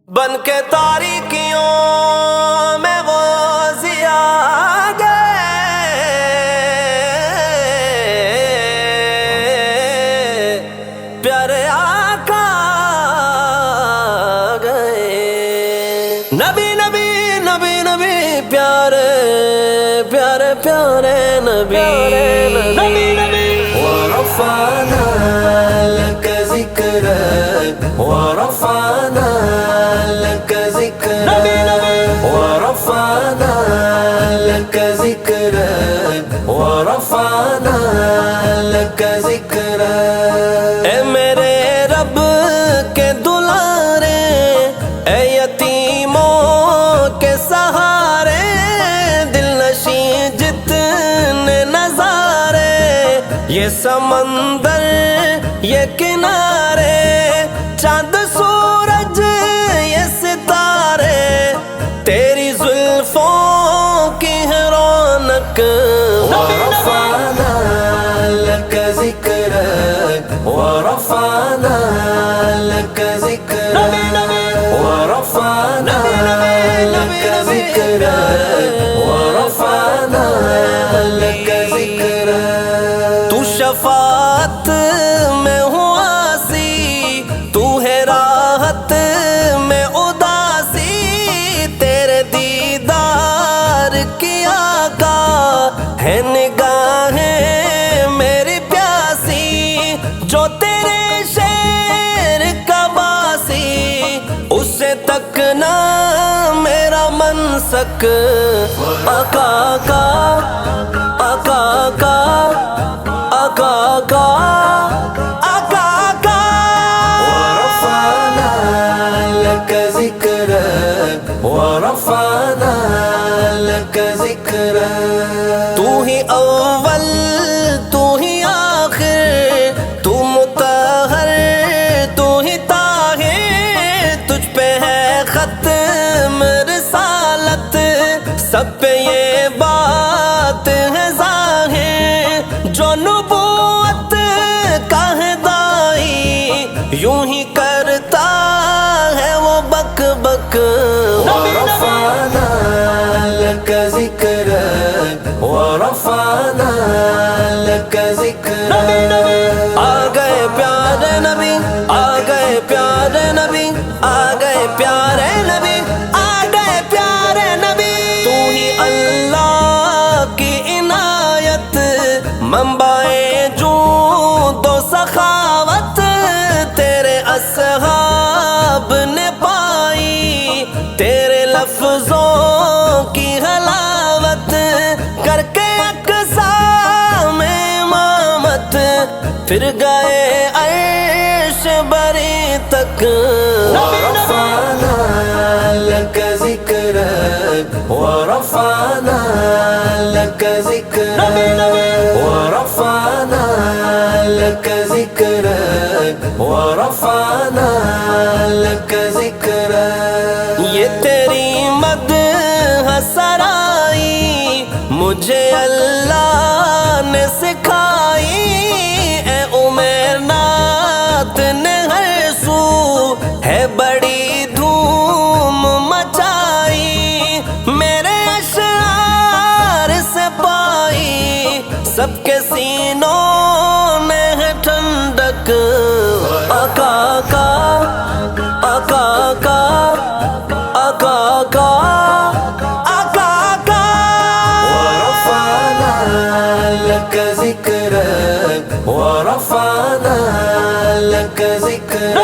بن کے تاریکیوں میں وہ ضیا گئے، پیارے آقا گئے، نبی نبی نبی نبی پیارے پیارے پیارے نبی نبی نبی ورفعنا لك ذكرك ورفعنا لك ذكرك ورفعنا لك ذكرك ورفعنا لك ذكرك اے میرے رب کے دلارے، اے یتیموں کے سہارے، دل نشیں جتنے نظارے، یہ سمندر یہ کنارے، چاند سورج یہ ستارے، تیری زلفوں کی ہے رونق، ورفعنا لك ذكرك ورفعنا لك ذكرك ورفعنا لك ذكرك ورفعنا لك ذكرك تو شفاعت میں ہوں آسی، تو ہے راحت میں اداسی، تیرے دیدار کی آقا ہے نگاہیں میری پیاسی، جو تیرے شیر کا باسی، اسے تک نہ میرا منسک، آقا آقا آقا آقا آقا آقا آقا ورفعنا لك ذكرك ورفعنا لك ذكرك تو ہی اول تو ہی آخر، تو مطہر تو ہی طاہر، تجھ پہ ہے ختم رسالت، سب پہ یہ بات ہے ظاہر، جو نبوت کا ہے دائی، یوں ہی کرتا ہے وہ بک بک، ورفعنا لك ذكرك ورفعنا لك ذكرك آ گئے پیارے نبی، آ گئے پیارے نبی، آ گئے پیارے نبی، آ گئے پیارے نبی، تو ہی اللہ کی عنایت، منبع جود و سخاوت، تیرے اصحاب نے پائی تیرے لفظوں کی حلاوت، کر کے اقسام امامت، پھر گئے عرش بری تک، ورفعنا لك ذكرك ورفعنا لك ذكرك ورفعنا لك ذكرك ورفعنا لك ذكرك یہ تیری مدح سرائی مجھے اللہ نے سکھائی، اے عمر نعت نے ہر سو ہے بڑی دھوم مچائی، میرے اشعار سے پائی سب کے سینوں میں ہے ٹھنڈک، آقا آقا آقا آقا آقا آقا آقا ورفعنا لك ذكرك ورفعنا لك ذكرك